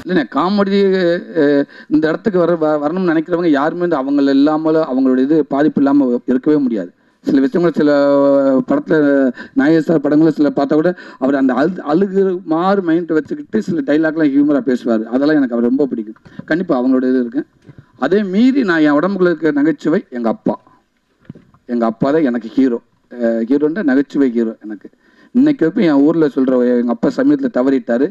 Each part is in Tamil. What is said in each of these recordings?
இல்லைண்ணே, காமெடி இந்த இடத்துக்கு வரணும்னு நினைக்கிறவங்க யாருமே வந்து அவங்கள இல்லாமல் அவங்களோட இது பாதிப்பு இல்லாமல் இருக்கவே முடியாது. சில விஷயங்கள் சில படத்தில் நாயகர் படங்களும் சில பார்த்தா கூட அவர் அந்த அழுகு மாறு மைண்டை வச்சுக்கிட்டு சில டைலாக்லாம் ஹியூமராக பேசுவார். அதெல்லாம் எனக்கு அவர் ரொம்ப பிடிக்கும். கண்டிப்பாக அவங்களோட இது இருக்கு. அதே மீறி நான் என் உடம்புக்குள்ள இருக்க நகைச்சுவை எங்கள் அப்பா. எங்கள் அப்பா தான் எனக்கு ஹீரோன்ற நகைச்சுவை ஹீரோ. எனக்கு இன்னைக்கு வரைக்கும் என் ஊரில் சொல்கிற எங்கள் அப்பா சமயத்தில் தவறிட்டார்.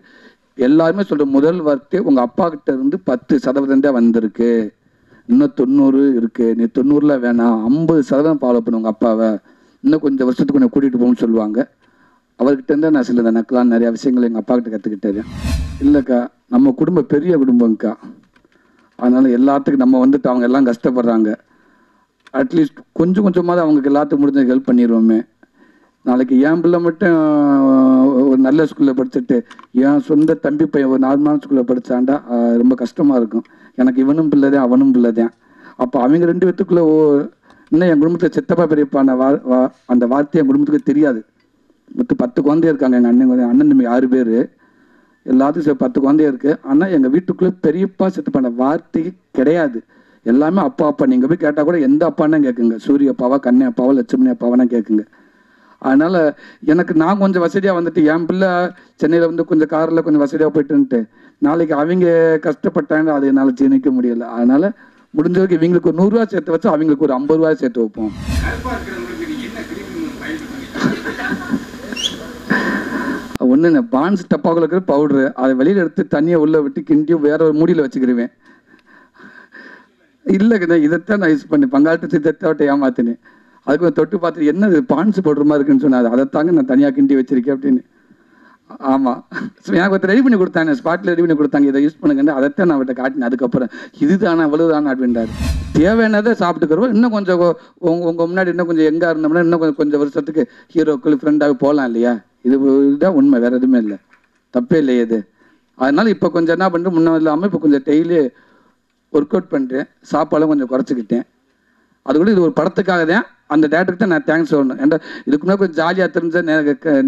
எல்லாருமே சொல்கிற முதல் வார்த்தை உங்கள் அப்பா கிட்ட இருந்து 10% தான் வந்திருக்கு, இன்னும் 90 இருக்குது, நீ 90ல் வேணாம், 50% ஃபாலோ பண்ணு உங்கள் அப்பாவை, இன்னும் கொஞ்சம் வருஷத்துக்கு கொஞ்சம் கூட்டிகிட்டு போகணும்னு சொல்லுவாங்க. அவர்கிட்ட இருந்தால் நான் சில நக்கலான நிறையா விஷயங்கள் எங்கள் அப்பா கிட்ட கற்றுக்கிட்டது. இல்லைக்கா, நம்ம குடும்பம் பெரிய குடும்பம்க்கா. அதனால் எல்லாத்துக்கும் நம்ம வந்துட்டு அவங்க எல்லாம் கஷ்டப்படுறாங்க, அட்லீஸ்ட் கொஞ்சம் கொஞ்சமாவது அவங்களுக்கு எல்லாத்துக்கும் முடிஞ்ச ஹெல்ப் பண்ணிடுவோமே. நாளைக்கு என் பிள்ளை மட்டும் ஒரு நல்ல ஸ்கூலில் படிச்சுட்டு என் சொந்த தம்பி பையன் ஒரு நார்மலான ஸ்கூலில் படித்தாண்டா ரொம்ப கஷ்டமாக இருக்கும். எனக்கு இவனும் பிள்ளைதான் அவனும் பிள்ளைதான். அப்போ அவங்க 2 பேத்துக்குள்ளே இன்னும் என் குடும்பத்தில் சித்தப்பா பெரியப்பான அந்த வார்த்தை என் குடும்பத்துக்கு தெரியாது. மொத்தம் 10 குழந்தைய இருக்காங்க. எங்கள் அண்ணன் தம்பி 6 பேர், எல்லாத்துக்கும் 10 குழந்தைய இருக்குது. ஆனால் எங்கள் வீட்டுக்குள்ளே பெரியப்பா சித்தப்பான வார்த்தைக்கு கிடையாது. எல்லாமே அப்பா அப்பா. நீங்கள் போய் கேட்டால் கூட எந்த அப்பான்னா கேட்குங்க, சூரிய அப்பாவா, கண்ணே அப்பாவா, லட்சுமணி அப்பாவானா கேட்குங்க. அதனால் எனக்கு நான் கொஞ்சம் வசதியாக வந்துட்டு என் பிள்ளை சென்னையில் வந்து கொஞ்சம் காரில் கொஞ்சம் வசதியாக போயிட்டுன்ட்டு நாளைக்கு அவங்க கஷ்டப்பட்டாங்க, அது என்னால் ஜீர்ணிக்க முடியலை. அதனால் முடிஞ்ச வரைக்கும் இவங்களுக்கு ஒரு 100 ரூபா சேர்த்து வச்சு அவங்களுக்கு ஒரு 50 ரூபாய் சேர்த்து வைப்போம். ஒன்று பான்ஸ் டப்பாக்குள்ள இருக்கிற பவுட்ரு, அதை வெளியில் எடுத்து தண்ணியை உள்ளே விட்டு கிண்டியும் வேற ஒரு மூடியில் வச்சுக்கிடுவேன். இல்லைங்கண்ணா, இதைத்தான் நான் யூஸ் பண்ணேன். பங்காளத்து சித்தத்தை ஏமாத்தினேன். அதுக்கு கொஞ்சம் தொட்டு பார்த்துட்டு என்னது பான்ஸ் பவுடர் மாதிரி இருக்குன்னு சொன்னார். அதைத்தாங்க நான் தனியாக கிண்டி வச்சிருக்கேன் அப்படின்னு. ஆமாம், எனக்கு ஒருத்தர் ரெடி பண்ணி கொடுத்தாங்க, ஸ்பாட்டில் ரெடி பண்ணி கொடுத்தாங்க, இதை யூஸ் பண்ணுங்கன்னு. அதைத்தான் நான் அவர்கிட்ட காட்டினேன். அதுக்கப்புறம் இதுதானே அவ்வளவுதானே அப்படின்றாரு. தேவையானதை சாப்பிட்டுக்கிறோம். இன்னும் கொஞ்சம் உங்கள் முன்னாடி இன்னும் கொஞ்சம் எங்கே இருந்தோம்னா இன்னும் கொஞ்சம் வருஷத்துக்கு ஹீரோக்கள் ஃப்ரெண்டாக போகலாம் இல்லையா? இதுதான் உண்மை, வேறு எதுவுமே இல்லை, தப்பே இல்லையே இது. அதனால் இப்போ கொஞ்சம் என்ன பண்ணுறேன், முன்ன இல்லாமல் இப்போ கொஞ்சம் டெய்லி ஒர்க் அவுட் பண்ணுறேன், சாப்பாடெல்லாம் கொஞ்சம் குறைச்சிக்கிட்டேன். அது கூட இது ஒரு படத்துக்காக தான். அந்த டேரக்டருக்கு தான் நான் தேங்க்ஸ் சொல்லணும். ஏன்னா இதுக்கு முன்னாடி கொஞ்சம் ஜாலியாக தெரிஞ்ச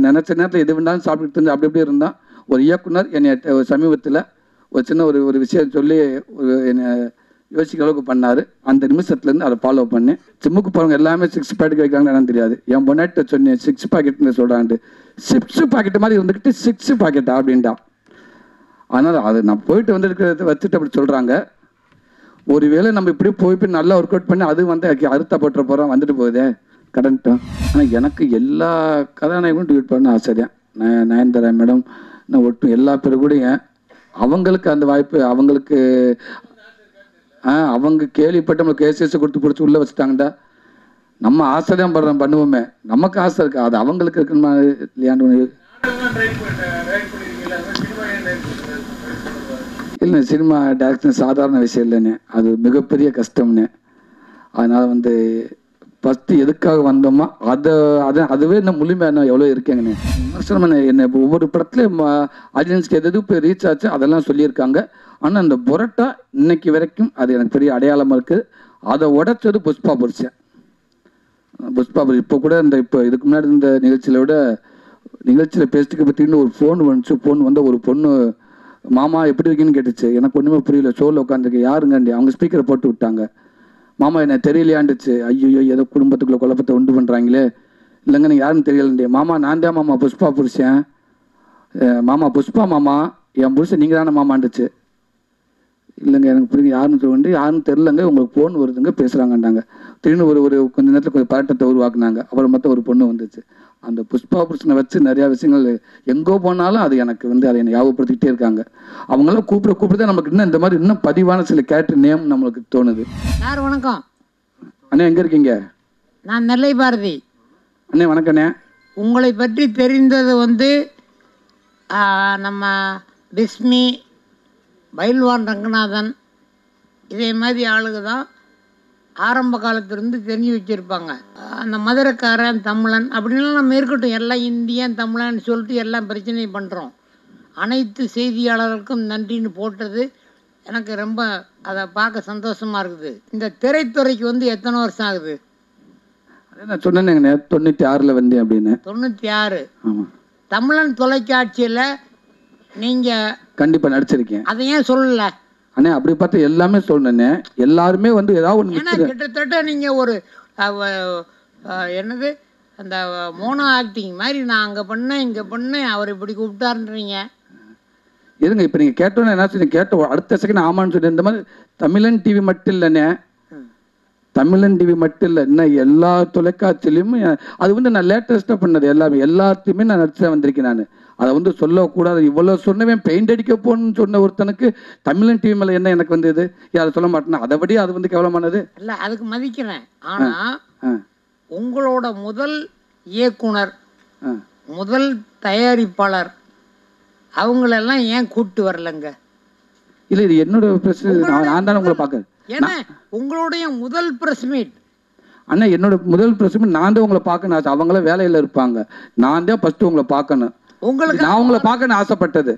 நினச்ச நேரத்தில் எது வேண்டாலும் சாப்பிட்டு தெரிஞ்சு அப்படி எப்படி இருந்தால் ஒரு இயக்குனர் என்னை சமீபத்தில் ஒரு சின்ன ஒரு விஷயம் சொல்லி என்னை யோசிக்கிற அளவுக்கு பண்ணார். அந்த நிமிஷத்துலேருந்து அதை ஃபாலோ பண்ணேன். ஜிம்முக்கு போகிறவங்க எல்லாமே 6 பாக்கெட் வைக்கிறாங்கன்னு என்னன்னு தெரியாது. என் பொண்ணாட்ட சொன்னேன் 6 பாக்கெட்னு சொல்கிறான்ட்டு. 6 பாக்கெட் மாதிரி இருந்துக்கிட்டு 6 பாக்கெட்டா அப்படின்ட்டா. அதனால் அது நான் போயிட்டு வந்துருக்கிறத வச்சுட்டு அப்படி சொல்கிறாங்க. ஒருவேளை நம்ம இப்படி போய் நல்லா ஒர்க் அவுட் பண்ணி அது வந்து அறுத்தா போட்டுற போகிறோம், வந்துட்டு போகுதே கரண்ட்டும். ஆனால் எனக்கு எல்லா கதாநாயகமும் ட்வீட் பண்ண ஆசை தான். நயன்தாரா மேடம், நான் ஒட்டும் எல்லா பேரும் கூட அவங்களுக்கு அந்த வாய்ப்பு, அவங்களுக்கு அவங்க கேள்விப்பட்டு நம்ம கேசஸ் கொடுத்து பிடிச்சி உள்ளே வச்சுட்டாங்கடா. நம்ம ஆசை தான் பண்ணுவோமே, நமக்கு ஆசை இருக்கு, அது அவங்களுக்கு இருக்குன்னு இல்லையாண்டு. இல்லை, சினிமா டைரக்ஷன் சாதாரண விஷயம் இல்லைண்ணே, அது மிகப்பெரிய கஷ்டம்னே. அதனால் வந்து ஃபஸ்ட்டு எதுக்காக வந்தோமோ அதுவே இன்னும் முழுமையான எவ்வளோ இருக்கேங்கண்ணே. விமர்சனம் என்ன இப்போ ஒவ்வொரு படத்துலையும் ஆடியன்ஸ்க்கு எது இப்போ ரீச் ஆச்சு அதெல்லாம் சொல்லியிருக்காங்க. ஆனால் அந்த புரட்டா இன்னைக்கு வரைக்கும் அது எனக்கு பெரிய அடையாளமாக இருக்குது. அதை உடைச்சது புஷ்பா புருஷன். இப்போ கூட இப்போ இதுக்கு முன்னாடி இந்த நிகழ்ச்சியில் பேசிட்டு பற்றின்னு ஒரு ஃபோன் வந்துச்சு. ஃபோன் வந்து ஒரு பொண்ணு மாமா எப்படி இருக்குன்னு கேட்டுச்சு. எனக்கு ஒன்றுமே புரியல. ஷோவில் உட்காந்துருக்கு, யாருங்கண்டி? அவங்க ஸ்பீக்கரை போட்டு விட்டாங்க. மாமா என்ன தெரியலையாண்டுச்சு. ஐயோ, ஏதோ குடும்பத்துக்குள்ள குழப்பத்தை உண்டு பண்ணுறாங்களே. இல்லைங்க, நீங்கள் யாருன்னு தெரியலண்டி. மாமா நான் தான் மாமா, புஷ்பா புருஷன். மாமா புஷ்பா மாமா, என் புருஷன் நீங்கள் தானே மாமாண்டுச்சு. இல்லைங்க, எனக்கு புரியுங்க, யாருன்னு சொல்லிட்டு யாருன்னு தெரிலங்க, உங்களுக்கு ஃபோன் வருதுங்க, பேசுகிறாங்கண்டாங்க. திடீர்னு ஒரு கொஞ்ச நேரத்தில் கொஞ்சம் பதட்டத்தை உருவாக்குனாங்க. அப்புறம் மொத்தம் ஒரு பொண்ணு வந்துச்சு. அந்த புஷ்பா புருஷனை வச்சு நிறையா விஷயங்கள் எங்கோ போனாலும் அது எனக்கு வந்து அதை என்னை ஞாபகப்படுத்திக்கிட்டே இருக்காங்க. அவங்களாம் கூப்பிட நமக்கு இன்னும் இந்த மாதிரி இன்னும் பதிவான சில கேரக்டர் நேம் நம்மளுக்கு தோணுது. சார் வணக்கம். அண்ணே எங்கே இருக்கீங்க? நான் நெல்லை பாரதி. அண்ணே வணக்கண்ணே. உங்களை பற்றி தெரிந்தது வந்து நம்ம பிஸ்மி, பைல்வான் ரங்கநாதன், இதே மாதிரி ஆளுங்க தான் ஆரம்ப காலத்திலிருந்து தெரிஞ்சு வச்சுருப்பாங்க. அந்த மதுரைக்காரன், தமிழன் அப்படின்லாம் நம்ம இருக்கட்டும், எல்லாம் இந்தியன் தமிழன் சொல்லிட்டு எல்லாம் பிரச்சனையும் பண்ணுறோம். அனைத்து செய்தியாளர்களுக்கும் நன்றின்னு போட்டது எனக்கு ரொம்ப அதை பார்க்க சந்தோஷமாக இருக்குது. இந்த திரைத்துறைக்கு வந்து எத்தனை வருஷம் ஆகுது? அதே நான் சொன்னேங்க, 96ல் வந்தேன் அப்படின்னு. 96. ஆமாம். தமிழன் தொலைக்காட்சியில் நீங்கள் கண்டிப்பாக நடிச்சிருக்கேன். அதை ஏன் சொல்லலை? அண்ணே அப்படி பார்த்து எல்லாமே சொன்னேண்ணே. எல்லாருமே வந்து ஏதாவது ஒன்று ஏன்னா கிட்டத்தட்ட நீங்கள் ஒரு என்னது அந்த மோனோ ஆக்டிங் மாதிரி நான் அங்கே பண்ணேன் இங்கே பண்ணேன் அவர் இப்படி கூப்பிட்டாருன்றீங்க. இருங்க, இப்போ நீங்கள் கேட்டோன்னே என்ன சொல்லி கேட்ட அடுத்த செகண்ட் ஆமான்னு சொல்லி இந்த மாதிரி தமிழன் டிவி மட்டும் இல்லைண்ணே, தமிழன் டிவி மட்டும் இல்லை, இன்னும் எல்லா தொலைக்காட்சியிலையும் அது வந்து நான் லேட்டஸ்ட்டாக பண்ணது எல்லாத்தையுமே நான் நடிச்சு வந்திருக்கேன். நான் அதை வந்து சொல்லக்கூடாது. இவ்வளோ சொன்னவன் பெயிண்ட் அடிக்க போகணும்னு சொன்ன ஒருத்தனுக்கு தமிழன் டிவி மேலே என்ன எனக்கு வந்து இது அதை சொல்ல மாட்டேன்னா அதை விட அது வந்து கேவலமானது இல்லை. அதுக்கு மதிக்கிறேன். ஆனால் உங்களோட முதல் இயக்குனர், முதல் தயாரிப்பாளர் அவங்களெல்லாம் ஏன் கூப்பிட்டு வரலங்க? இல்லை, இது என்னோட பிரஸ், நான் தானே உங்களை பார்க்குறேன். ஏன்னா உங்களுடைய முதல் பிரஸ் மீட் அண்ணா, என்னோட முதல் பிரஸ் மீட் நான் தான் உங்களை பார்க்கணும். அவங்கள வேலையில் இருப்பாங்க, நான் தான் ஃபர்ஸ்ட் உங்களை பார்க்கணும். உங்களுக்கு நான் உங்களை பார்க்கணும் ஆசைப்பட்டது.